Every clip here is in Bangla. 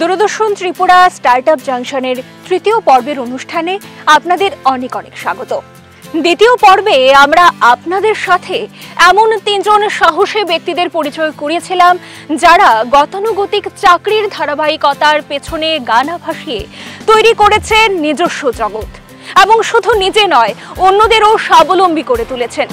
দূরদর্শন ত্রিপুরা স্টার্টআপ জাংশনের তৃতীয় পর্বের অনুষ্ঠানে আপনাদের অনেক অনেক স্বাগত। দ্বিতীয় পর্বে আমরা আপনাদের সাথে এমন তিনজন সাহসী ব্যক্তিদের পরিচয় করিয়েছিলাম যারা গতানুগতিক চাকরির ধারাবাহিকতার পেছনে গানা ভাসিয়ে তৈরি করেছেন নিজস্ব জগৎ এবং শুধু নিজে নয় অন্যদেরও স্বাবলম্বী করে তুলেছেন।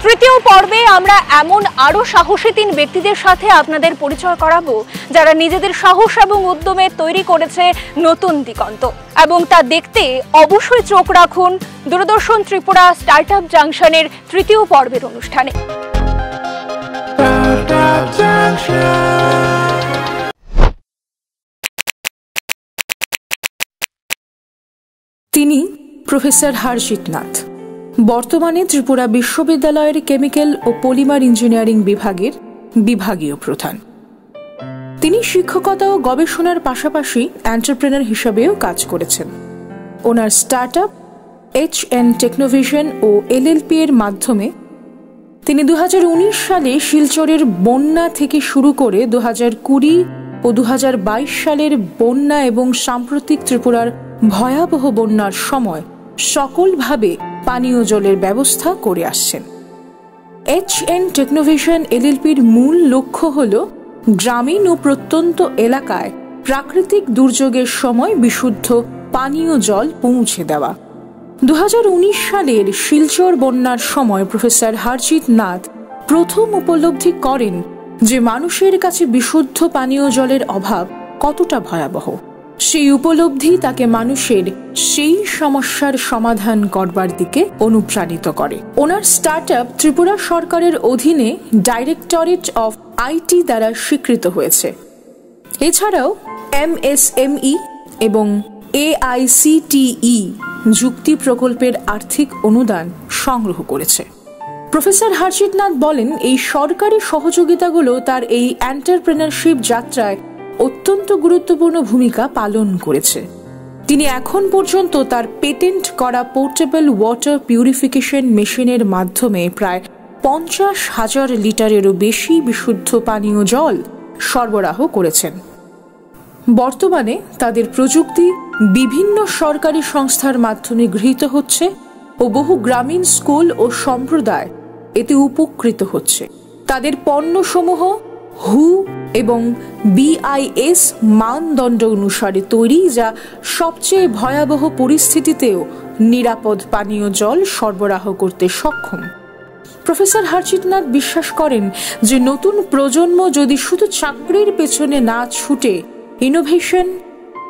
তৃতীয় পর্বে আমরা এমন আরো সাহসী তিন ব্যক্তিদের সাথে আপনাদের পরিচয় করাবো যারা নিজেদের সাহস এবং উদ্যমে তৈরি করেছে নতুন দিগন্ত, এবং তা দেখতে অবশ্যই চোখ রাখুন দূরদর্শন ত্রিপুরা স্টার্টআপ জাংশনের তৃতীয় পর্বের অনুষ্ঠানে। তিনি প্রফেসর হর্ষিত নাথ, বর্তমানে ত্রিপুরা বিশ্ববিদ্যালয়ের কেমিক্যাল ও পলিমার ইঞ্জিনিয়ারিং বিভাগের বিভাগীয় প্রধান। তিনি শিক্ষকতা ও গবেষণার পাশাপাশি এন্টারপ্রেনার হিসাবেও কাজ করেছেন। ওনার স্টার্টআপ HN টেকনোভিশন ও LLP এর মাধ্যমে তিনি 2019 সালে শিলচরের বন্যা থেকে শুরু করে 2020 ও 2022 সালের বন্যা এবং সাম্প্রতিক ত্রিপুরার ভয়াবহ বন্যার সময় সকলভাবে পানীয় জলের ব্যবস্থা করে আসছেন। HN টেকনোভিশন LLPর মূল লক্ষ্য হল গ্রামীণ ও প্রত্যন্ত এলাকায় প্রাকৃতিক দুর্যোগের সময় বিশুদ্ধ পানীয় জল পৌঁছে দেওয়া। 2019 সালের শিলচর বন্যার সময় প্রফেসর হর্ষিত নাথ প্রথম উপলব্ধি করেন যে মানুষের কাছে বিশুদ্ধ পানীয় জলের অভাব কতটা ভয়াবহ। সেই উপলব্ধি তাকে মানুষের সেই সমস্যার সমাধান করবার দিকে অনুপ্রাণিত করে। ওনার স্টার্টআপ ত্রিপুরা সরকারের অধীনে ডাইরেক্টরেট অফ IT দ্বারা স্বীকৃত হয়েছে। এছাড়াও MSME এবং AICTE যুক্তি প্রকল্পের আর্থিক অনুদান সংগ্রহ করেছে। প্রফেসর হর্ষিত নাথ বলেন, এই সরকারি সহযোগিতাগুলো তার এই এন্টারপ্রেনারশিপ যাত্রায় অত্যন্ত গুরুত্বপূর্ণ ভূমিকা পালন করেছে। তিনি এখন পর্যন্ত তার পেটেন্ট করা পোর্টেবল ওয়াটার পিউরিফিকেশন মেশিনের মাধ্যমে প্রায় 50,000 লিটারেরও বেশি বিশুদ্ধ পানীয় জল সরবরাহ করেছেন। বর্তমানে তাদের প্রযুক্তি বিভিন্ন সরকারি সংস্থার মাধ্যমে গৃহীত হচ্ছে ও বহু গ্রামীণ স্কুল ও সম্প্রদায় এতে উপকৃত হচ্ছে। তাদের পণ্যসমূহ WHO এবং BIS মানদণ্ড অনুসারে তৈরি, যা সবচেয়ে ভয়াবহ পরিস্থিতিতেও নিরাপদ পানীয় জল সরবরাহ করতে সক্ষম। প্রফেসর হর্ষিত নাথ বিশ্বাস করেন যে নতুন প্রজন্ম যদি শুধু চাকরির পেছনে না ছুটে ইনোভেশন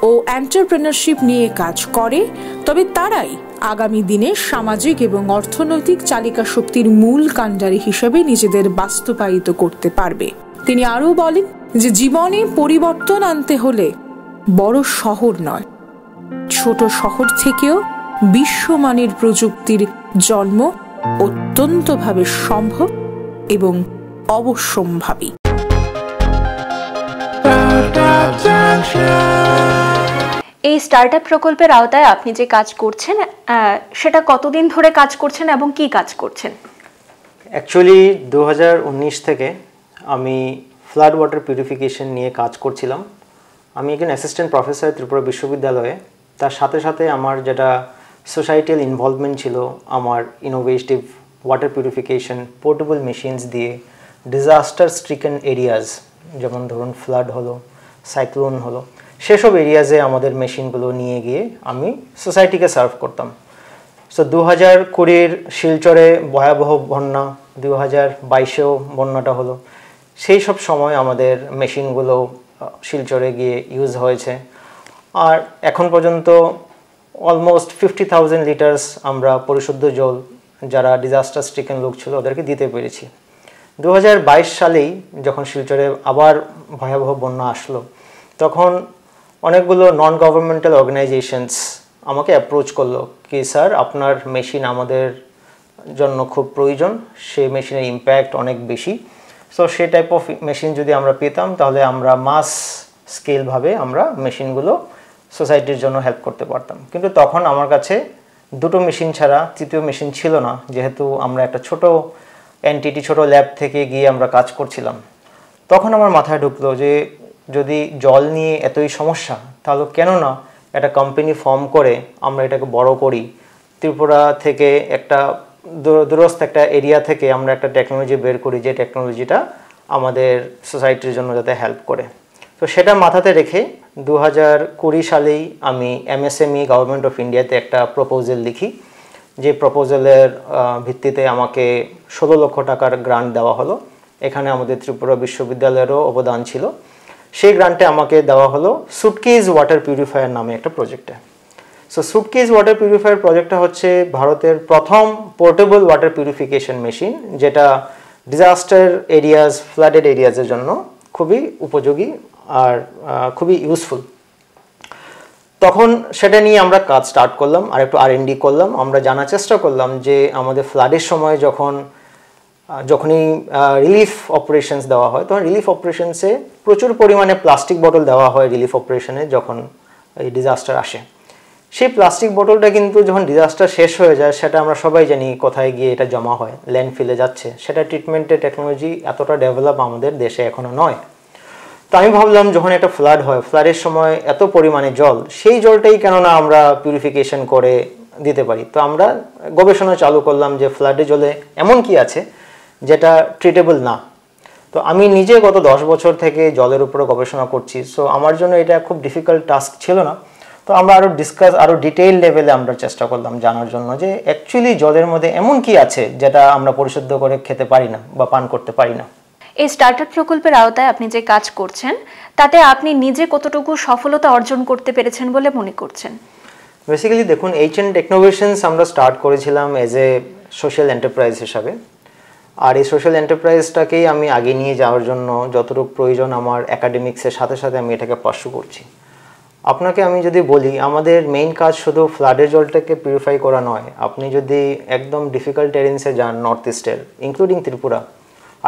ও এন্টারপ্রেনারশিপ নিয়ে কাজ করে, তবে তারাই আগামী দিনে সামাজিক এবং অর্থনৈতিক চালিকা শক্তির মূল কাণ্ডারি হিসেবে নিজেদের বাস্তবায়িত করতে পারবে। তিনি আরও বলেন যে জীবনে পরিবর্তন আনতে হলে বড় শহর নয়, ছোট শহর থেকেও বিশ্বমানের প্রযুক্তির জন্ম অত্যন্তভাবে সম্ভব এবং অবশ্যম্ভাবী। এই স্টার্টআপ প্রকল্পের আওতায় আপনি যে কাজ করছেন সেটা কতদিন ধরে কাজ করছেন এবং কি কাজ করছেন? অ্যাকচুয়ালি 2019 থেকে আমি ফ্লাড ওয়াটার পিউরিফিকেশন নিয়ে কাজ করছিলাম। আমি একজন অ্যাসিস্ট্যান্ট প্রফেসর ত্রিপুরা বিশ্ববিদ্যালয়ে। তার সাথে সাথে আমার যেটা সোসাইটিয়াল ইনভলভমেন্ট ছিল, আমার innovative water purification portable machines দিয়ে ডিজাস্টার স্ট্রিকেন এরিয়াজ, যেমন ধরুন ফ্লাড হলো, সাইক্লোন হলো, সেসব এরিয়াজে আমাদের মেশিনগুলো নিয়ে গিয়ে আমি সোসাইটিকে সার্ভ করতাম। সো 2020 শিলচরে ভয়াবহ বন্যা, 2022-এও বন্যাটা হলো, সেই সব সময় আমাদের মেশিনগুলো শিলচরে গিয়ে ইউজ হয়েছে। আর এখন পর্যন্ত অলমোস্ট 50,000 লিটার্স আমরা পরিশুদ্ধ জল যারা ডিজাস্টার স্ট্রিকেন লোক ছিল ওদেরকে দিতে পেরেছি। 2022 সালেই যখন শিলচরে আবার ভয়াবহ বন্যা আসলো, তখন অনেকগুলো নন গভর্নমেন্টাল অর্গানাইজেশনস আমাকে অ্যাপ্রোচ করলো কি স্যার, আপনার মেশিন আমাদের জন্য খুব প্রয়োজন, সেই মেশিনের ইম্প্যাক্ট অনেক বেশি। সো সেই টাইপ অফ মেশিন যদি আমরা পেতাম তাহলে আমরা মাস স্কেলভাবে আমরা মেশিনগুলো সোসাইটির জন্য হেল্প করতে পারতাম। কিন্তু তখন আমার কাছে দুটো মেশিন ছাড়া তৃতীয় মেশিন ছিল না, যেহেতু আমরা একটা ছোট এনটিটি, ছোট ল্যাব থেকে গিয়ে আমরা কাজ করছিলাম। তখন আমার মাথায় ঢুকলো যে যদি জল নিয়ে এতই সমস্যা, তাহলে কেন না একটা কোম্পানি ফর্ম করে আমরা এটাকে বড় করি, ত্রিপুরা থেকে একটা দূরস্থ একটা এরিয়া থেকে আমরা একটা টেকনোলজি বের করি, যে টেকনোলজিটা আমাদের সোসাইটির জন্য যাতে হেল্প করে। তো সেটা মাথাতে রেখে 2020 সালেই আমি MSME গভর্নমেন্ট অফ ইন্ডিয়াতে একটা প্রপোজাল লিখি, যে প্রপোজালের ভিত্তিতে আমাকে 16 লক্ষ টাকার গ্রান্ট দেওয়া হলো। এখানে আমাদের ত্রিপুরা বিশ্ববিদ্যালয়েরও অবদান ছিল। সেই গ্রান্টে আমাকে দেওয়া হলো সুটকেস ওয়াটার পিউরিফায়ার নামে একটা প্রজেক্টে। সো সুটকেস ওয়াটার পিউরিফায়ার প্রজেক্টটা হচ্ছে ভারতের প্রথম পোর্টেবল ওয়াটার পিউরিফিকেশন মেশিন, যেটা ডিজাস্টার এরিয়াজ, ফ্লাডেড এরিয়াজের জন্য খুবই উপযোগী আর খুবই ইউজফুল। তখন সেটা নিয়ে আমরা কাজ স্টার্ট করলাম, আর একটু R&D করলাম। আমরা জানার চেষ্টা করলাম যে আমাদের ফ্লাডের সময় যখনই রিলিফ অপারেশনস দেওয়া হয়, তখন রিলিফ অপারেশনসে প্রচুর পরিমাণে প্লাস্টিক বোতল দেওয়া হয় রিলিফ অপারেশনে যখন এই ডিজাস্টার আসে। সেই প্লাস্টিক বোতলটা কিন্তু যখন ডিজাস্টার শেষ হয়ে যায়, সেটা আমরা সবাই জানি কোথায় গিয়ে এটা জমা হয়, ল্যান্ডফিলে যাচ্ছে। সেটা ট্রিটমেন্টের টেকনোলজি এতটা ডেভেলপ আমাদের দেশে এখনও নয়। তো আমি ভাবলাম যখন একটা ফ্লাড হয়, ফ্লাডের সময় এত পরিমাণে জল, সেই জলটাই কেননা আমরা পিউরিফিকেশন করে দিতে পারি। তো আমরা গবেষণা চালু করলাম যে ফ্লাডের জলে এমন কি আছে যেটা ট্রিটেবল না। তো আমি নিজে গত 10 বছর থেকে জলের উপরে গবেষণা করছি। সো আমার জন্য এটা খুব ডিফিকাল্ট টাস্ক ছিল না। তো আমরা আরও ডিটেইল লেভেলে আমরা চেষ্টা করলাম জানার জন্য যে অ্যাকচুয়ালি জলের মধ্যে এমন কি আছে যেটা আমরা পরিশুদ্ধ করে খেতে পারি না বা পান করতে পারি না। এই স্টার্টআপ প্রকল্পের আওতায় আপনি যে কাজ করছেন, তাতে আপনি নিজে কতটুকু সফলতা অর্জন করতে পেরেছেন বলে মনে করছেন? বেসিক্যালি দেখুন, H&N টেকনোভেশনস আমরা স্টার্ট করেছিলাম এজ এ সোশ্যাল এন্টারপ্রাইজ হিসাবে। আর এই সোশ্যাল এন্টারপ্রাইজটাকেই আমি আগে নিয়ে যাওয়ার জন্য যতটুকু প্রয়োজন আমার একাডেমিক্সের সাথে সাথে আমি এটাকে পার্সু করছি। আপনাকে আমি যদি বলি, আমাদের মেইন কাজ শুধু ফ্লাডের জলটাকে পিউরিফাই করা নয়। আপনি যদি একদম ডিফিকাল্ট টেরেন্সে যান, নর্থ ইস্টের ইনক্লুডিং ত্রিপুরা,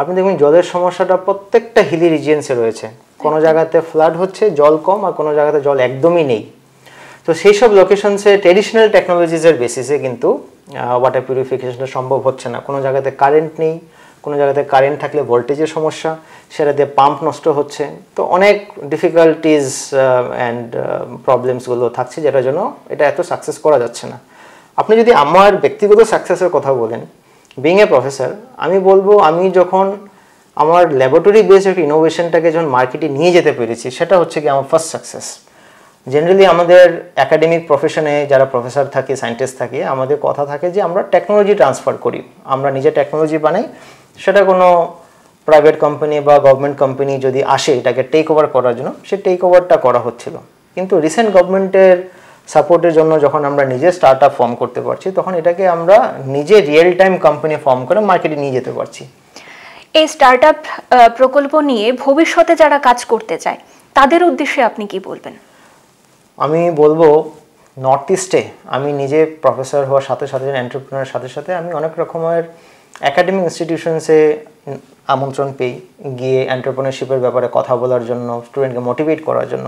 আপনি দেখবেন জলের সমস্যাটা প্রত্যেকটা হিলি রিজিয়ন্সে রয়েছে। কোনো জায়গাতে ফ্লাড হচ্ছে, জল কম, আর কোনো জায়গাতে জল একদমই নেই। তো সেই সব লোকেশনসে ট্রেডিশনাল টেকনোলজিসের বেসিসে কিন্তু ওয়াটার পিউরিফিকেশনটা সম্ভব হচ্ছে না। কোনো জায়গাতে কারেন্ট নেই, কোনো জায়গাতে কারেন্ট থাকলে ভোল্টেজের সমস্যা, সেটা দিয়ে পাম্প নষ্ট হচ্ছে। তো অনেক ডিফিকাল্টিজ অ্যান্ড প্রবলেমসগুলো থাকছে, যেটার জন্য এটা এত সাকসেস করা যাচ্ছে না। আপনি যদি আমার ব্যক্তিগত সাকসেসের কথা বলেন, বিং এ প্রফেসর, আমি বলবো আমি যখন আমার ল্যাবরেটরি বেসড একটা ইনোভেশনটাকে যখন মার্কেটে নিয়ে যেতে পেরেছি, সেটা হচ্ছে কি আমার ফার্স্ট সাকসেস। জেনারেলি আমাদের একাডেমিক প্রফেশনে যারা প্রফেসর থাকে, সায়েন্টিস্ট থাকে, আমাদের কথা থাকে যে আমরা টেকনোলজি ট্রান্সফার করি, আমরা নিজে টেকনোলজি বানাই, সেটা কোনো প্রাইভেট কোম্পানি বা গভর্নমেন্ট কোম্পানি যদি আসে এটাকে টেক ওভার করার জন্য, সে টেক ওভারটা করা হচ্ছিল। কিন্তু রিসেন্ট গভর্নমেন্টের সাপোর্টের জন্য যখন আমরা নিজে স্টার্ট আপ ফর্ম করতে পারছি, তখন এটাকে আমরা নিজে রিয়েল টাইম কোম্পানি ফর্ম করে মার্কেটে নিয়ে যেতে পারছি। এই স্টার্টআপ প্রকল্প নিয়ে ভবিষ্যতে যারা কাজ করতে চায়, তাদের উদ্দেশ্যে আপনি কি বলবেন? আমি বলবো, নর্থ ইস্টে আমি নিজে প্রফেসর হওয়ার সাথে সাথে, এন্টারপ্রেনারের সাথে সাথে আমি অনেক রকমের একাডেমিক ইনস্টিটিউশনসে আমন্ত্রণ পেই, গিয়ে এন্টারপ্রেনারশিপের ব্যাপারে কথা বলার জন্য, স্টুডেন্টকে মোটিভেট করার জন্য।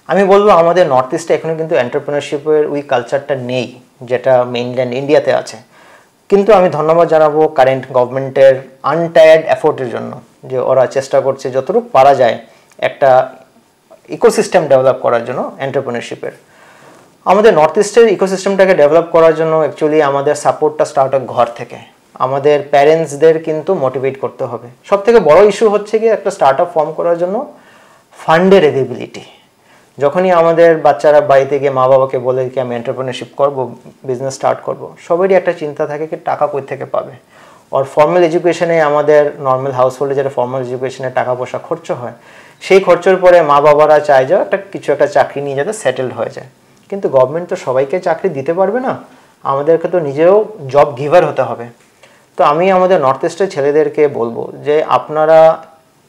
আমি বলবো আমাদের নর্থ ইস্টে এখনও কিন্তু এন্টারপ্রেনারশিপের ওই কালচারটা নেই যেটা মেইনল্যান্ড ইন্ডিয়াতে আছে। কিন্তু আমি ধন্যবাদ জানাবো কারেন্ট গভর্নমেন্টের আনটায়ার্ড এফোর্টের জন্য, যে ওরা চেষ্টা করছে যতটুকু পারা যায় একটা ইকোসিস্টেম ডেভেলপ করার জন্য এন্টারপ্রেনারশিপের। আমাদের নর্থ ইস্টের ইকোসিস্টেমটাকে ডেভেলপ করার জন্য অ্যাকচুয়ালি আমাদের সাপোর্টটা স্টার্ট হয় ঘর থেকে। আমাদের প্যারেন্টসদের কিন্তু মোটিভেট করতে হবে। সবথেকে বড় ইস্যু হচ্ছে কি একটা স্টার্ট আপ ফর্ম করার জন্য ফান্ডের অ্যাভেবিলিটি। যখনই আমাদের বাচ্চারা বাড়িতে গিয়ে মা বাবাকে বলে কি আমি এন্টারপ্রেনারশিপ করবো, বিজনেস স্টার্ট করব, সবারই একটা চিন্তা থাকে কি টাকা কই থেকে পাবে। আর ফর্মাল এডুকেশনে আমাদের নর্মাল হাউসহোল্ডে যেটা ফর্মাল এডুকেশনে টাকা পয়সা খরচ হয়, সেই খরচের পরে মা বাবারা চায় যে কিছু একটা চাকরি নিয়ে যাতে সেটেলড হয়ে যায়। কিন্তু গভর্নমেন্ট তো সবাইকে চাকরি দিতে পারবে না, আমাদেরকে তো নিজেও জব গিভার হতে হবে। তো আমি আমাদের নর্থ ইস্টের ছেলেদেরকে বলবো যে আপনারা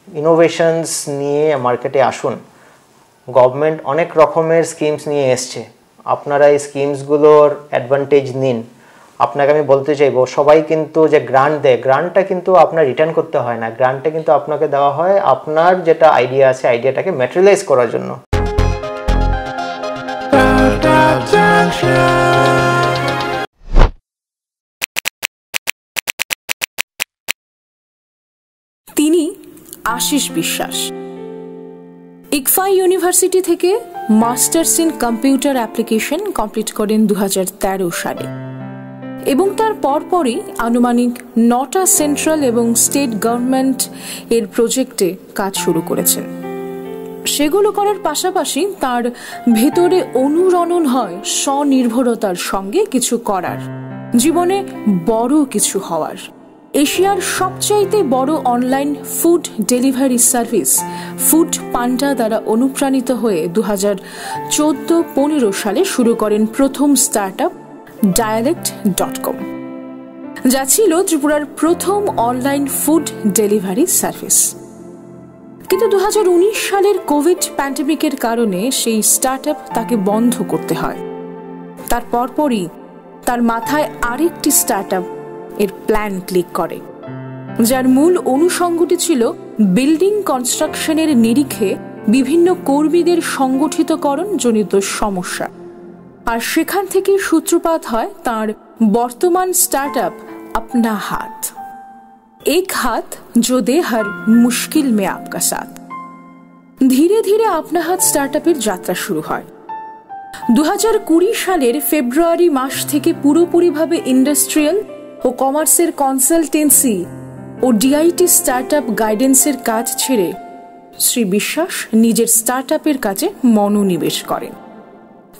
ইনোভেশনস নিয়ে মার্কেটে আসুন। গভর্নমেন্ট অনেক রকমের স্কিমস নিয়ে এসছে, আপনারা এই স্কিমসগুলোর অ্যাডভান্টেজ নিন। আপনাকে আমি বলতে চাইবো, সবাই কিন্তু যে গ্রান্ট দেয়, গ্রান্টটা কিন্তু আপনার রিটার্ন করতে হয় না, গ্রান্টটা কিন্তু আপনাকে দেওয়া হয় আপনার যেটা আইডিয়া আছে, আইডিয়াটাকে ম্যাটেরিয়ালাইজ করার জন্য। তিনি আশিস বিশ্বাস। ইকফা ইউনিভার্সিটি থেকে masters in computer application complete করেন 2013 সালে এবং তার পরপরই আনুমানিক 9টা সেন্ট্রাল এবং স্টেট গভর্নমেন্ট এর প্রজেক্টে কাজ শুরু করেছেন। সেগুলো করার পাশাপাশি তার ভেতরে অনুরণন হয় স্বনির্ভরতার সঙ্গে কিছু করার, জীবনে বড় কিছু হওয়ার। এশিয়ার সবচাইতে বড় online food delivery service Foodpanda দ্বারা অনুপ্রাণিত হয়ে 2014-15 সালে শুরু করেন প্রথম স্টার্টআপ dialect.com, যা ছিল ত্রিপুরার প্রথম অনলাইন ফুড ডেলিভারি সার্ভিস। কিন্তু 2019 সালের কোভিড প্যান্ডেমিকের কারণে সেই স্টার্টআপ তাকে বন্ধ করতে হয়। তার পরপরই তার মাথায় আরেকটি স্টার্টআপ এর প্ল্যান ক্লিক করে, যার মূল অনুষঙ্গটি ছিল বিল্ডিং কনস্ট্রাকশনের নিরিখে বিভিন্ন কর্মীদের সংগঠিতকরণ জনিত সমস্যা। আর সেখান থেকে সূত্রপাত হয় তার বর্তমান স্টার্টআপ अपना हाथ, एक हाथ जो दे हर मुश्किल में आपका साथ। ধীরে ধীরে আপনা হাত স্টার্টআপের যাত্রা শুরু হয়। 2020 সালের ফেব্রুয়ারি মাস থেকে পুরোপুরিভাবে ইন্ডাস্ট্রিয়াল ও কমার্সের কনসালটেন্সি ও ডিআইটি স্টার্টআপ গাইডেন্সের কাজ ছেড়ে শ্রী বিশ্বাস নিজের স্টার্টআপের কাজে মনোনিবেশ করেন।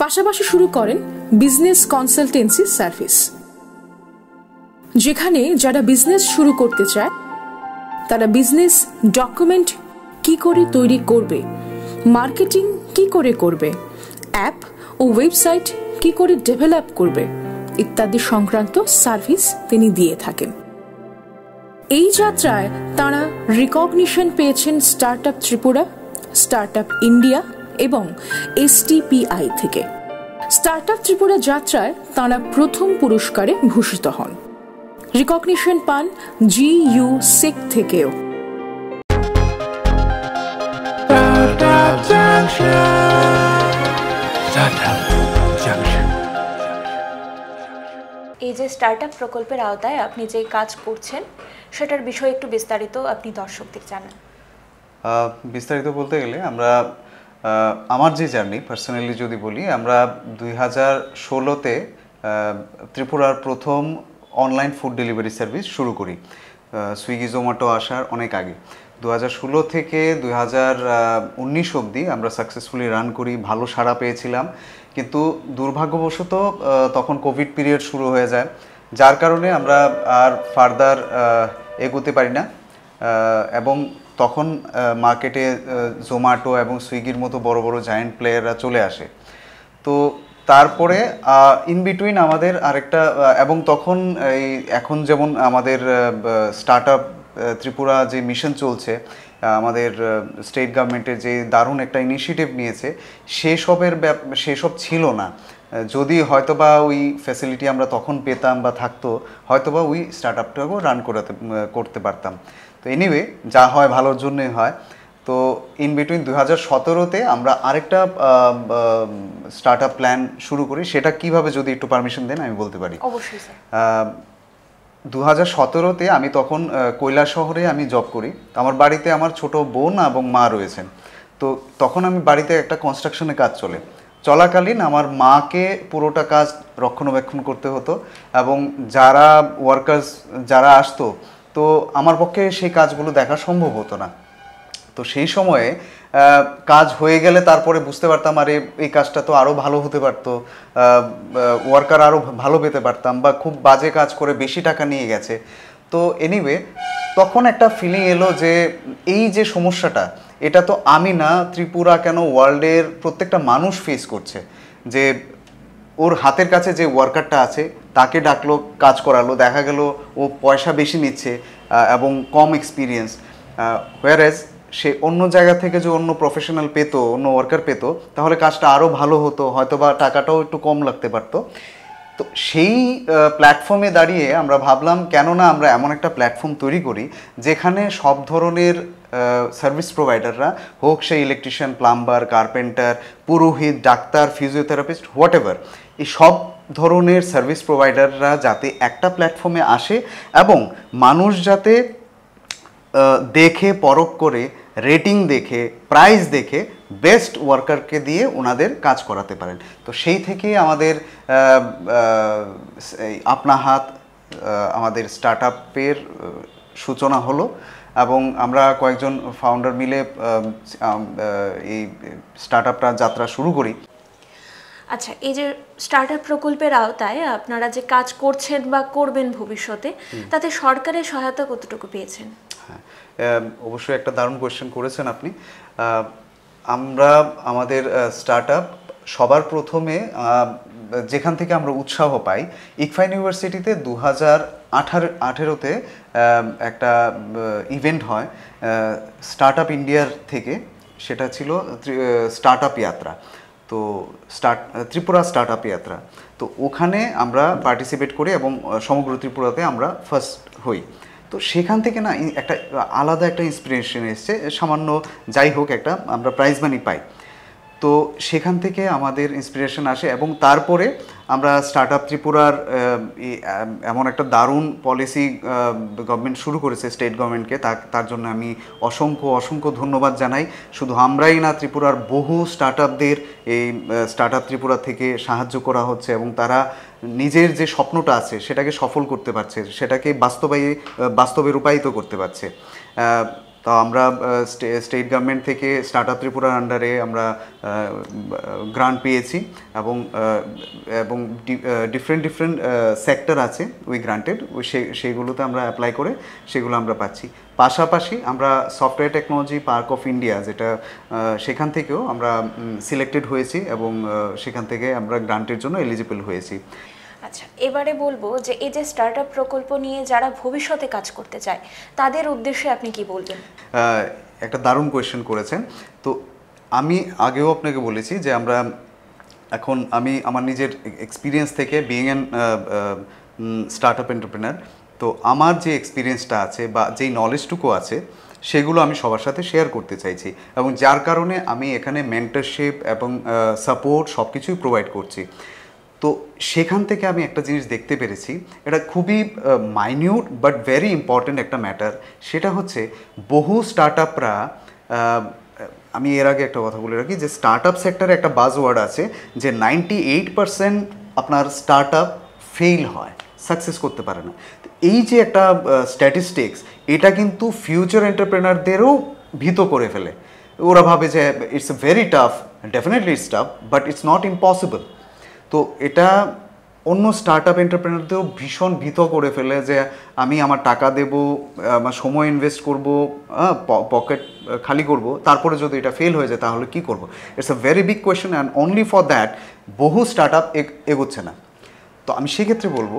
পাশাপাশি শুরু করেন বিজনেস কনসালটেন্সি সার্ভিস, যেখানে যারা বিজনেস শুরু করতে চায় তারা বিজনেস ডকুমেন্ট কি করে তৈরি করবে, মার্কেটিং কি করে করবে, অ্যাপ ও ওয়েবসাইট কি করে ডেভেলপ করবে ইত্যাদি সংক্রান্ত সার্ভিস তিনি দিয়ে থাকেন। এই যাত্রায় তাঁরা রিকগনিশন পেয়েছেন স্টার্টআপ ত্রিপুরা, স্টার্টআপ ইন্ডিয়া এবং STPI থেকে। স্টার্টআপ ত্রিপুরা যাত্রায় তাঁরা প্রথম পুরস্কারে ভূষিত হন। রিকগনিশন পান GU SEC থেকেও। এই যে স্টার্টআপ প্রকল্পের আওতায় আপনি যে কাজ করছেন সেটার বিষয়ে একটু বিস্তারিত আপনি দর্শকদের জানান। বিস্তারিত বলতে গেলে আমরা আমার যে জার্নি পার্সোনালি যদি বলি, আমরা 2016-তে ত্রিপুরার প্রথম অনলাইন ফুড ডেলিভারি সার্ভিস শুরু করি, সুইগি জোম্যাটো আসার অনেক আগে। 2016 থেকে 2019 অবধি আমরা সাকসেসফুলি রান করি, ভালো সাড়া পেয়েছিলাম। কিন্তু দুর্ভাগ্যবশত তখন কোভিড পিরিয়ড শুরু হয়ে যায়, যার কারণে আমরা আর ফার্দার এগোতে পারি না। এবং তখন মার্কেটে জোম্যাটো এবং সুইগির মতো বড় বড় জায়ান্ট প্লেয়াররা চলে আসে। তো তারপরে ইন বিটুইন আমাদের আরেকটা, এবং তখন এই এখন যেমন আমাদের স্টার্টআপ ত্রিপুরা যে মিশন চলছে, আমাদের স্টেট গভর্নমেন্টের যে দারুণ একটা ইনিশিয়েটিভ নিয়েছে, সেসব ছিল না। যদি হয়তোবা ওই ফ্যাসিলিটি আমরা তখন পেতাম বা থাকতো, হয়তোবা ওই স্টার্টআপটাকেও রান করতে পারতাম। তো এনিওয়ে, যা হয় ভালোর জন্যই হয়। তো ইন বিটুইন 2017-তে আমরা আরেকটা স্টার্টআপ প্ল্যান শুরু করি। সেটা কিভাবে, যদি একটু পারমিশন দেন আমি বলতে পারি। অবশ্যই স্যার। 2017-তে আমি তখন কৈলাসহরে আমি জব করি। আমার বাড়িতে আমার ছোট বোন এবং মা রয়েছেন। তো তখন আমি বাড়িতে একটা কনস্ট্রাকশনে কাজ চলাকালীন আমার মাকে পুরোটা কাজ রক্ষণাবেক্ষণ করতে হতো, এবং যারা ওয়ার্কার্স যারা আসতো, তো আমার পক্ষে সেই কাজগুলো দেখা সম্ভব হতো না। তো সেই সময়ে কাজ হয়ে গেলে তারপরে বুঝতে পারতাম, আরে এই কাজটা তো আরও ভালো হতে পারতো, ওয়ার্কার আরও ভালো পেতে পারতাম, বা খুব বাজে কাজ করে বেশি টাকা নিয়ে গেছে। তো এনিওয়ে, তখন একটা ফিলিং এলো যে এই যে সমস্যাটা, এটা তো আমি না, ত্রিপুরা কেন ওয়ার্ল্ডের প্রত্যেকটা মানুষ ফেস করছে। যে ওর হাতের কাছে যে ওয়ার্কারটা আছে তাকে ডাকলো, কাজ করালো, দেখা গেল ও পয়সা বেশি নিচ্ছে এবং কম এক্সপিরিয়েন্স, হোয়ারএজ সে অন্য জায়গা থেকে যে অন্য প্রফেশনাল পেতো, অন্য ওয়ার্কার পেতো, তাহলে কাজটা আরও ভালো হতো, হয়তো বা টাকাটাও একটু কম লাগতে পারতো। তো সেই প্ল্যাটফর্মে দাঁড়িয়ে আমরা ভাবলাম, কেননা আমরা এমন একটা প্ল্যাটফর্ম তৈরি করি যেখানে সব ধরনের সার্ভিস প্রোভাইডাররা, হোক সে ইলেকট্রিশিয়ান, প্লাম্বার, কার্পেন্টার, পুরোহিত, ডাক্তার, ফিজিওথেরাপিস্ট, হোয়াট এভার, এই সব ধরনের সার্ভিস প্রোভাইডাররা যাতে একটা প্ল্যাটফর্মে আসে এবং মানুষ যাতে দেখে পরখ করে রেটিং দেখে, প্রাইস দেখে বেস্ট ওয়ার্কারকে দিয়ে ওনাদের কাজ করাতে পারেন। তো সেই থেকে আমাদের আপনা হাত আমাদের স্টার্ট আপের সূচনা হলো এবং আমরা কয়েকজন ফাউন্ডার মিলে এই স্টার্ট আপটা যাত্রা শুরু করি। আচ্ছা, এই যে স্টার্ট আপ প্রকল্পের আওতায় আপনারা যে কাজ করছেন বা করবেন ভবিষ্যতে, তাতে সরকারের সহায়তা কতটুকু পেয়েছেন? হ্যাঁ, অবশ্যই একটা দারুণ কোয়েশ্চেন করেছেন আপনি। আমরা আমাদের স্টার্ট আপ সবার প্রথমে যেখান থেকে আমরা উৎসাহ পাই, ইকফা ইউনিভার্সিটিতে 2018-তে একটা ইভেন্ট হয় স্টার্ট আপ ইন্ডিয়ার থেকে, সেটা ছিল স্টার্ট আপ যাত্রা। তো ত্রিপুরা স্টার্ট আপ যাত্রা, তো ওখানে আমরা পার্টিসিপেট করি এবং সমগ্র ত্রিপুরাতে আমরা ফার্স্ট হই। তো সেখান থেকে না একটা আলাদা একটা ইন্সপিরেশন এসছে, সামান্য যাই হোক একটা আমরা প্রাইজ মানি পাই। তো সেখান থেকে আমাদের ইন্সপিরেশন আসে এবং তারপরে আমরা স্টার্ট আপ ত্রিপুরার এমন একটা দারুণ পলিসি গভর্নমেন্ট শুরু করেছে স্টেট গভর্নমেন্টকে, তার জন্য আমি অসংখ্য ধন্যবাদ জানাই। শুধু আমরাই না, ত্রিপুরার বহু স্টার্ট আপদের এই স্টার্ট আপ ত্রিপুরা থেকে সাহায্য করা হচ্ছে এবং তারা নিজের যে স্বপ্নটা আছে সেটাকে সফল করতে পারছে, সেটাকে বাস্তবে রূপায়িত করতে পারছে। তো আমরা স্টেট গভর্নমেন্ট থেকে স্টার্ট আপ ত্রিপুরার আন্ডারে আমরা গ্রান্ট পেয়েছি এবং ডিফারেন্ট সেক্টর আছে ওই গ্রান্টেড, সেইগুলোতে আমরা অ্যাপ্লাই করে সেগুলো আমরা পাচ্ছি। পাশাপাশি আমরা software technology park of India, যেটা সেখান থেকেও আমরা সিলেক্টেড হয়েছি এবং সেখান থেকে আমরা গ্রান্টের জন্য এলিজিবল হয়েছি। আচ্ছা, এবারে বলবো যে এই যে স্টার্ট আপ প্রকল্প নিয়ে যারা ভবিষ্যতে কাজ করতে চায় তাদের উদ্দেশ্যে আপনি কি বলবেন? একটা দারুণ কোয়েশ্চেন করেছেন। তো আমি আগেও আপনাকে বলেছি যে আমি আমার নিজের এক্সপিরিয়েন্স থেকে being an start up entrepreneur, তো আমার যে এক্সপিরিয়েন্সটা আছে বা যেই নলেজটুকু আছে সেগুলো আমি সবার সাথে শেয়ার করতে চাইছি এবং যার কারণে আমি এখানে মেন্টরশিপ এবং সাপোর্ট সব কিছুই প্রোভাইড করছি। তো সেখান থেকে আমি একটা জিনিস দেখতে পেরেছি, এটা খুবই মাইনিউট বাট ভেরি ইম্পর্ট্যান্ট একটা ম্যাটার। সেটা হচ্ছে বহু স্টার্ট আপরা, আমি এর আগে একটা কথা বলে রাখি যে স্টার্ট আপ সেক্টরে একটা বাজওয়ার্ড আছে যে 98% আপনার স্টার্ট আপ ফেইল হয়, সাকসেস করতে পারে না। এই যে একটা স্ট্যাটিস্টিক্স, এটা কিন্তু ফিউচার এন্টারপ্রেনারদেরও ভীত করে ফেলে। ওরা ভাবে যে it's very tough, definitely it's tough but it's not impossible. তো এটা অন্য স্টার্ট আপ এন্টারপ্রেনারদেরও ভীষণ ভীত করে ফেলে যে আমি আমার টাকা দেবো, আমার সময় ইনভেস্ট করবো, পকেট খালি করব, তারপরে যদি এটা ফেল হয়ে যায় তাহলে কী করবো। It's a very big question and only for that বহু স্টার্ট আপ এগোচ্ছে না। তো আমি সেক্ষেত্রে বলবো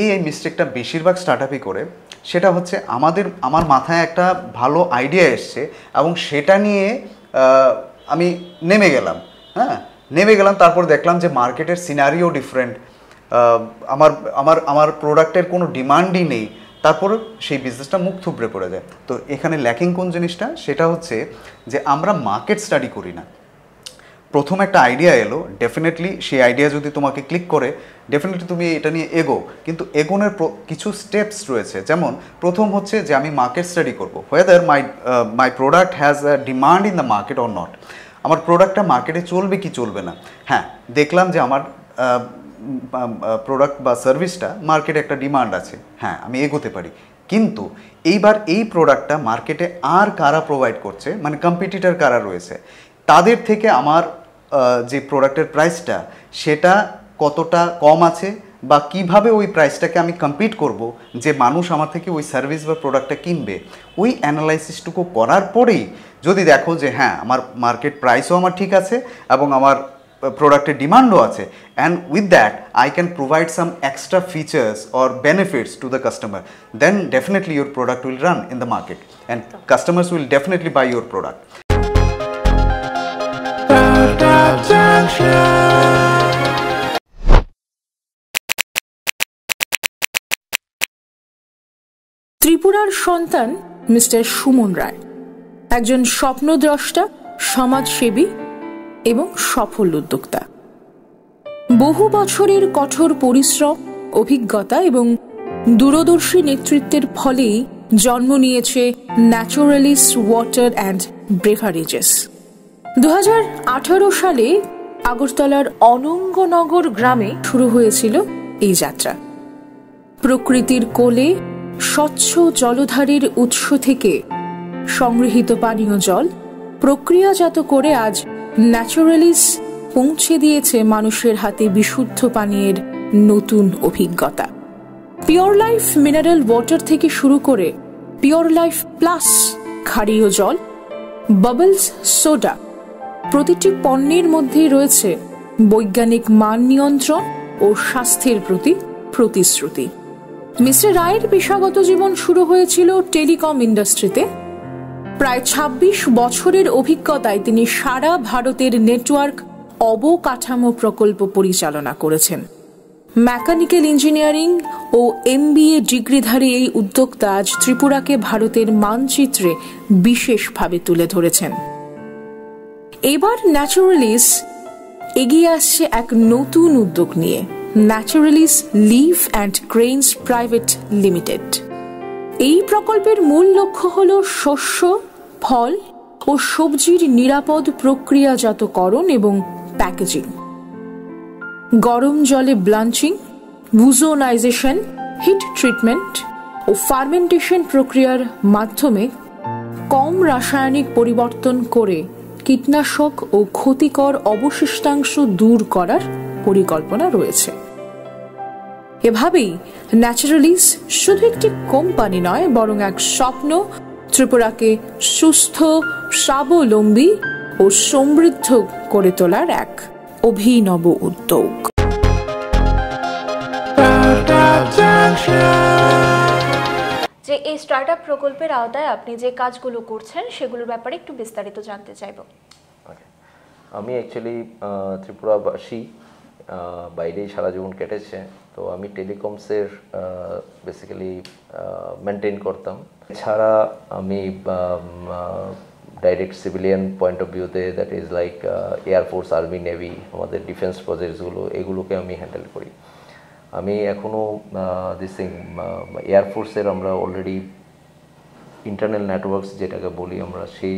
এই মিস্টেকটা বেশিরভাগ স্টার্ট আপই করে, সেটা হচ্ছে আমার মাথায় একটা ভালো আইডিয়া এসছে এবং সেটা নিয়ে আমি নেমে গেলাম, তারপর দেখলাম যে মার্কেটের সিনারিও ডিফারেন্ট, আমার প্রোডাক্টের কোনো ডিমান্ডই নেই, তারপর সেই বিজনেসটা মুখ থুবড়ে পড়ে যায়। তো এখানে ল্যাকিং কোন জিনিসটা, সেটা হচ্ছে যে আমরা মার্কেট স্টাডি করি না। প্রথম একটা আইডিয়া এলো, ডেফিনেটলি সেই আইডিয়া যদি তোমাকে ক্লিক করে ডেফিনেটলি তুমি এটা নিয়ে এগো, কিন্তু এগোনোর কিছু স্টেপস রয়েছে। যেমন প্রথম হচ্ছে যে আমি মার্কেট স্টাডি করবো, whether my product has a demand in the market or not. আমার প্রোডাক্টটা মার্কেটে চলবে কি চলবে না। হ্যাঁ, দেখলাম যে আমার প্রোডাক্ট বা সার্ভিসটা মার্কেটে একটা ডিমান্ড আছে, হ্যাঁ আমি এগোতে পারি। কিন্তু এইবার এই প্রোডাক্টটা মার্কেটে আর কারা প্রোভাইড করছে, মানে কম্পিটিটর কারা রয়েছে, তাদের থেকে আমার যে প্রোডাক্টের প্রাইসটা সেটা কতটা কম আছে বা কিভাবে ওই প্রাইসটাকে আমি কম্পিট করব যে মানুষ আমার থেকে ওই সার্ভিস বা প্রোডাক্টটা কিনবে। ওই অ্যানালাইসিসটুকু করার পরেই যদি দেখো যে হ্যাঁ আমার মার্কেট প্রাইসও আমার ঠিক আছে এবং আমার প্রোডাক্টের ডিমান্ডও আছে, and with that I can provide some extra features or benefits to the customer, then definitely your product will run in the market and customers will definitely buy your product. ত্রিপুরার সন্তান মিস্টার সুমন রায় একজন স্বপ্নদ্রষ্টা, সমাজসেবী এবং সফল উদ্যোক্তা। বহু বছরের কঠোর পরিশ্রম, অভিজ্ঞতা এবং দূরদর্শী নেতৃত্বের ফলেই জন্ম নিয়েছে ন্যাচারালিস ওয়াটার অ্যান্ড ব্রেভারেজেস। 2018 সালে আগরতলার অনঙ্গনগর গ্রামে শুরু হয়েছিল এই যাত্রা। প্রকৃতির কোলে স্বচ্ছ জলধারের উৎস থেকে সংগৃহীত পানীয় জল প্রক্রিয়াজাত করে আজ ন্যাচারালিস পৌঁছে দিয়েছে মানুষের হাতে বিশুদ্ধ পানীয়ের নতুন অভিজ্ঞতা। পিওর লাইফ মিনারেল ওয়াটার থেকে শুরু করে পিওর লাইফ প্লাস ক্ষারীয় জল, বাবলস, সোডা, প্রতিটি পণ্যের মধ্যেই রয়েছে বৈজ্ঞানিক মান নিয়ন্ত্রণ ও স্বাস্থ্যের প্রতি প্রতিশ্রুতি। মিস্টার রায়ের পেশাগত জীবন শুরু হয়েছিল টেলিকম ইন্ডাস্ট্রিতে। প্রায় 26 বছরের অভিজ্ঞতায় তিনি সারা ভারতের নেটওয়ার্ক অবকাঠামো প্রকল্প পরিচালনা করেছেন। মেকানিক্যাল ইঞ্জিনিয়ারিং ও MBA ডিগ্রিধারী এই উদ্যোক্তা আজ ত্রিপুরাকে ভারতের মানচিত্রে বিশেষভাবে তুলে ধরেছেন। এবার ন্যাচারালিস এগিয়ে আসছে এক নতুন উদ্যোগ নিয়ে, Naturalis Live and Grains Private Limited. এই প্রকল্পের মূল লক্ষ্য হল শস্য, ফল ও সবজির নিরাপদ প্রক্রিয়াজাতকরণ এবং প্যাকেজিং। গরম জলে ব্লাঞ্চিং, বুজোনাইজেশন, হিট ট্রিটমেন্ট ও ফার্মেন্টেশন প্রক্রিয়ার মাধ্যমে কম রাসায়নিক পরিবর্তন করে কীটনাশক ও ক্ষতিকর অবশিষ্টাংশ দূর করার পরিকল্পনা রয়েছে। এভাবেই ন্যাচারালিস শুধু একটি কোম্পানি নয়, বরং এক স্বপ্ন, ত্রিপুরাকে সুস্থ, স্বাবলম্বী ও সমৃদ্ধ করে তোলার এক অভিনব উদ্যোগ। যে এই স্টার্টআপ প্রকল্পের আওতায় আপনি যে কাজগুলো করছেন সেগুলোর ব্যাপারে একটু বিস্তারিত জানতে চাইব। আমি অ্যাকচুয়ালি ত্রিপুরাবাসী, বাইরেই সারা জীবন কেটেছে, তো আমি টেলিকমসের বেসিক্যালি মেনটেন করতাম। এছাড়া আমি ডাইরেক্ট সিভিলিয়ান পয়েন্ট অফ ভিউতে, that is like air force, army, navy, আমাদের ডিফেন্স প্রজেক্টসগুলো, এগুলোকে আমি হ্যান্ডেল করি। আমি এখনও এয়ারফোর্সের আমরা অলরেডি ইন্টারনাল নেটওয়ার্কস যেটাকে বলি আমরা, সেই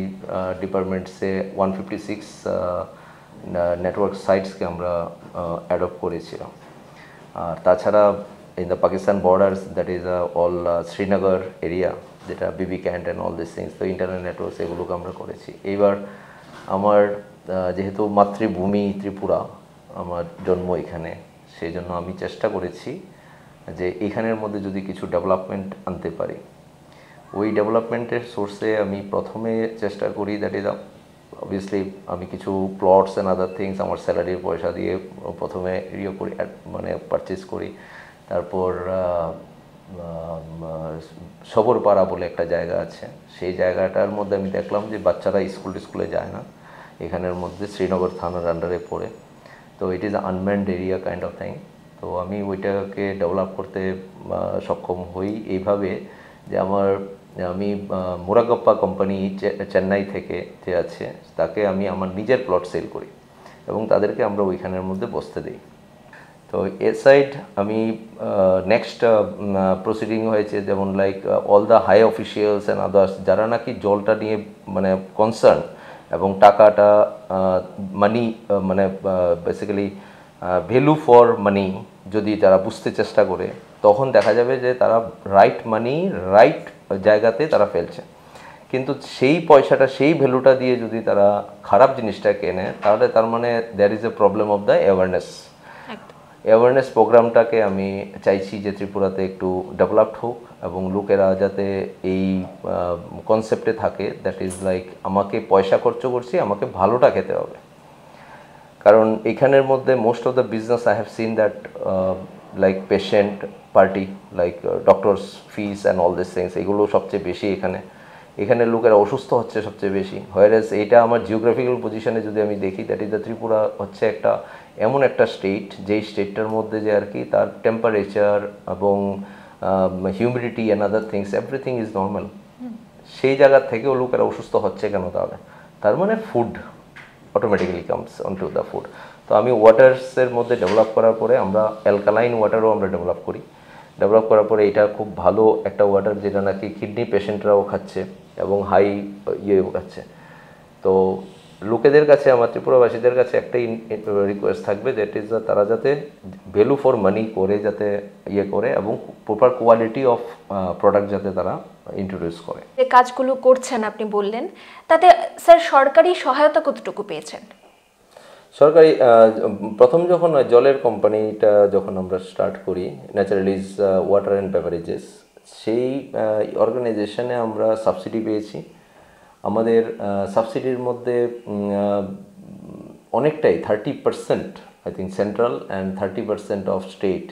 ডিপার্টমেন্টসে 156 নেটওয়ার্ক সাইটসকে আমরা অ্যাডপ্ট করেছিলাম। আর তাছাড়া in the Pakistan borders, that is all Srinagar area, যেটা বিবি can't and all this things, তো ইন্টারনাল নেটওয়ার্কস এগুলোকে আমরা করেছি। এইবার আমার যেহেতু মাতৃভূমি ত্রিপুরা, আমার জন্ম এখানে, সেই জন্য আমি চেষ্টা করেছি যে এখানের মধ্যে যদি কিছু ডেভেলপমেন্ট আনতে পারি। ওই ডেভেলপমেন্টের সোর্সে আমি প্রথমে চেষ্টা করি, দ্যাট ইজ অবভিয়াসলি আমি কিছু প্লটস অ্যান্ড আদার থিংস আমার স্যালারির পয়সা দিয়ে প্রথমে করি, মানে পারচেস করি। তারপর সবরপাড়া বলে একটা জায়গা আছে, সেই জায়গাটার মধ্যে আমি দেখলাম যে বাচ্চারা স্কুলে যায় না, এখানের মধ্যে শ্রীনগর থানার আন্ডারে পড়ে, তো it is unmanned area kind of thing. তো আমি ওইটাকে ডেভেলপ করতে সক্ষম হই এইভাবে যে আমি মুরাগাপ্পা কোম্পানি চেন্নাই থেকে যে আছে, তাকে আমি আমার নিজের প্লট সেল করি এবং তাদেরকে আমরা ওইখানের মধ্যে বসতে দিই। তো এ সাইড আমি নেক্সট প্রসিডিং হয়েছে, যেমন like all the high officials and others যারা নাকি জলটা নিয়ে মানে কনসার্ন এবং টাকাটা মানি মানে বেসিক্যালি ভ্যালু ফর মানি যদি তারা বুঝতে চেষ্টা করে, তখন দেখা যাবে যে তারা রাইট মানি রাইট জায়গাতে তারা ফেলছে। কিন্তু সেই পয়সাটা, সেই ভ্যালুটা দিয়ে যদি তারা খারাপ জিনিসটা কেনে, তাহলে তার মানে there is a problem of the awareness প্রোগ্রামটাকে আমি চাইছি যে ত্রিপুরাতে একটু ডেভেলপড হোক এবং লোকেরা যাতে এই কনসেপ্টে থাকে, দ্যাট ইজ লাইক আমাকে পয়সা খরচ করছি, আমাকে ভালোটা খেতে হবে। কারণ এখানের মধ্যে most of the business I have seen that like patient party, like doctors fees and all this things, এগুলো সবচেয়ে বেশি এখানে লোকেরা অসুস্থ হচ্ছে সবচেয়ে বেশি। হোয়ারএজ এইটা আমার জিওগ্রাফিক্যাল পজিশনে যদি আমি দেখি, দ্যাট ইজ দ্য ত্রিপুরা হচ্ছে একটা এমন একটা স্টেট, যেই স্টেটটার মধ্যে যে আর কি তার টেম্পারেচার এবং humidity and other things everything is normal. সেই জায়গার থেকেও লোকেরা অসুস্থ হচ্ছে কেন? তাহলে তার মানে food automatically comes on to the food. তো আমি ওয়াটার্সের মধ্যে ডেভেলপ করার পরে আমরা অ্যালকালাইন ওয়াটারও আমরা ডেভেলপ করি, ডেভেলপ করার পরে এটা খুব ভালো একটা ওয়াটার, যেটা নাকি কিডনি পেশেন্টরাও খাচ্ছে এবং হাই খাচ্ছে। তো লোকেদের কাছে, আমার ত্রিপুরাবাসীদের কাছে একটাই রিকোয়েস্ট থাকবে, দ্যাট ইজ তারা যাতে ভ্যালু ফর মানি করে, যাতে করে এবং প্রপার কোয়ালিটি অফ প্রোডাক্ট যাতে তারা ইন্ট্রোডিউস করে। যে কাজগুলো করছেন আপনি বললেন, তাতে স্যার সরকারি সহায়তা কতটুকু পেয়েছেন? সরকারি প্রথম যখন জলের কোম্পানিটা যখন আমরা স্টার্ট করি, ন্যাচারালিজ ওয়াটার অ্যান্ড বেভারেজেস, সেই অর্গানাইজেশনে আমরা সাবসিডি পেয়েছি। আমাদের সাবসিডির মধ্যে অনেকটাই 30% I think central and 30% of state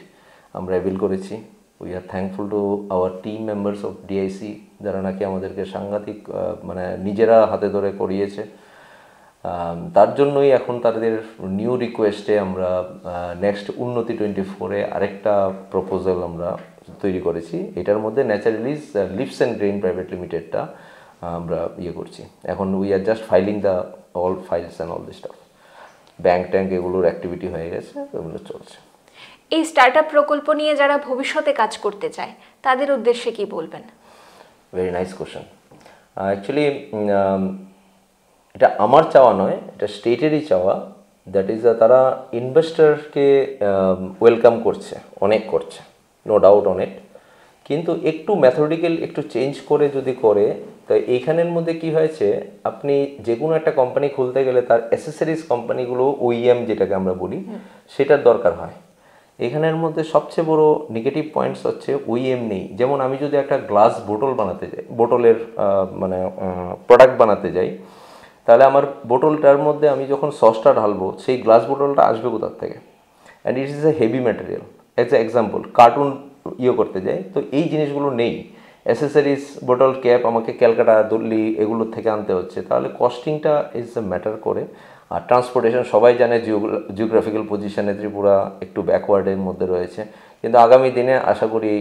আমরা অ্যাভিল করেছি। We are thankful to our team members of DIC, যারা নাকি আমাদেরকে সাংঘাতিক মানে নিজেরা হাতে ধরে করিয়েছে। তার জন্যই এখন তাদের নিউ রিকোয়েস্টে আমরা নেক্সট উন্নতি 24-এ আরেকটা প্রপোজাল আমরা তৈরি করেছি। এটার মধ্যে ন্যাচারালিজ লিভস অ্যান্ড গ্রেইন প্রাইভেট লিমিটেডটা আমরা করছি এখন। We are just filing the all files and all this staff. Bank tank এগুলোর অ্যাক্টিভিটি হয়ে গেছে, এগুলো চলছে। এই স্টার্টআপ প্রকল্প নিয়ে যারা ভবিষ্যতে কাজ করতে চায় তাদের উদ্দেশ্যে কি বলবেন? Very nice question. অ্যাকচুয়ালি এটা আমার চাওয়া নয়, এটা স্টেটেরই চাওয়া। দ্যাট ইজ তারা ইনভেস্টরকে ওয়েলকাম করছে, অনেক করছে, নো ডাউট অন ইট, কিন্তু একটু ম্যাথোডিক্যাল একটু চেঞ্জ করে যদি করে, তো এইখানের মধ্যে কি হয়েছে, আপনি যে কোনো একটা কোম্পানি খুলতে গেলে তার অ্যাসেসরিজ কোম্পানিগুলো ওইএম যেটাকে আমরা বলি সেটার দরকার হয়। এখানের মধ্যে সবচেয়ে বড় নেগেটিভ পয়েন্টস হচ্ছে ওইএম নেই। যেমন আমি যদি একটা গ্লাস বোতল বানাতে যাই, বোতলের মানে প্রোডাক্ট বানাতে যাই, তাহলে আমার বোতলটার মধ্যে আমি যখন সসটা ঢালবো, সেই গ্লাস বোতলটা আসবে কোথার থেকে? And it is a heavy material. As a example, cartoon করতে যাই, তো এই জিনিসগুলো নেই। অ্যাসেসরিজ, বোতল, ক্যাপ আমাকে ক্যালকাটা, দিল্লি এগুলোর থেকে আনতে হচ্ছে। তাহলে কস্টিংটা ইজ এ ম্যাটার করে। আর ট্রান্সপোর্টেশন, সবাই জানে জিওগ্রাফিক্যাল পজিশনে ত্রিপুরা একটু ব্যাকওয়ার্ডের মধ্যে রয়েছে, কিন্তু আগামী দিনে আশা করি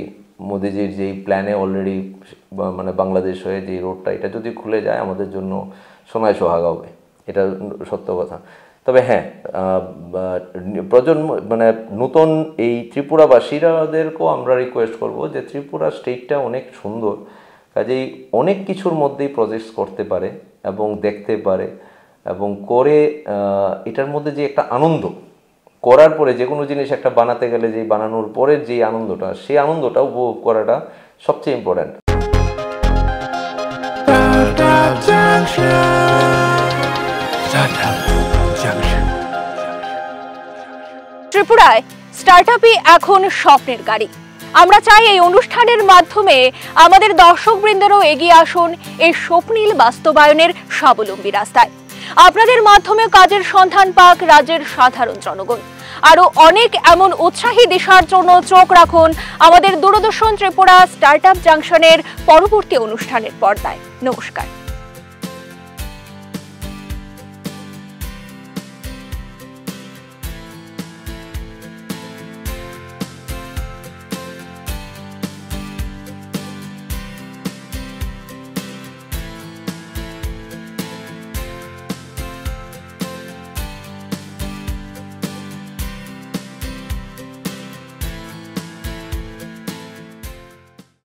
মোদিজির যেই প্ল্যানে অলরেডি মানে বাংলাদেশ হয়ে যে রোডটা, এটা যদি খুলে যায় আমাদের জন্য সোনায় সোহাগা হবে, এটা সত্য কথা। তবে হ্যাঁ, প্রজন্ম মানে নতুন এই ত্রিপুরাবাসীরাদেরকেও আমরা রিকোয়েস্ট করব যে ত্রিপুরা স্টেটটা অনেক সুন্দর, কাজেই অনেক কিছুর মধ্যেই প্রজেক্টস করতে পারে এবং দেখতে পারে এবং করে। এটার মধ্যে যে একটা আনন্দ, করার পরে যে কোনো জিনিস একটা বানাতে গেলে যে বানানোর পরের যে আনন্দটা, সেই আনন্দটা উপভোগ করাটা সবচেয়ে ইম্পর্ট্যান্ট। ত্রিপুরায় স্টার্টআপই এখন স্বপ্নের গাড়ি। আমরা চাই এই অনুষ্ঠানের মাধ্যমে আমাদের দর্শকবৃন্দেরও এগিয়ে আসুন এই স্বপ্নিল বাস্তবায়নের স্বাবলম্বী রাস্তায়। আপনাদের মাধ্যমে কাজের সন্ধান পাক রাজ্যের সাধারণ জনগণ। আরো অনেক এমন উৎসাহী দিশার জন্য চোখ রাখুন আমাদের দূরদর্শন ত্রিপুরা স্টার্টআপ জাংশনের পরবর্তী অনুষ্ঠানের পর্দায়। নমস্কার।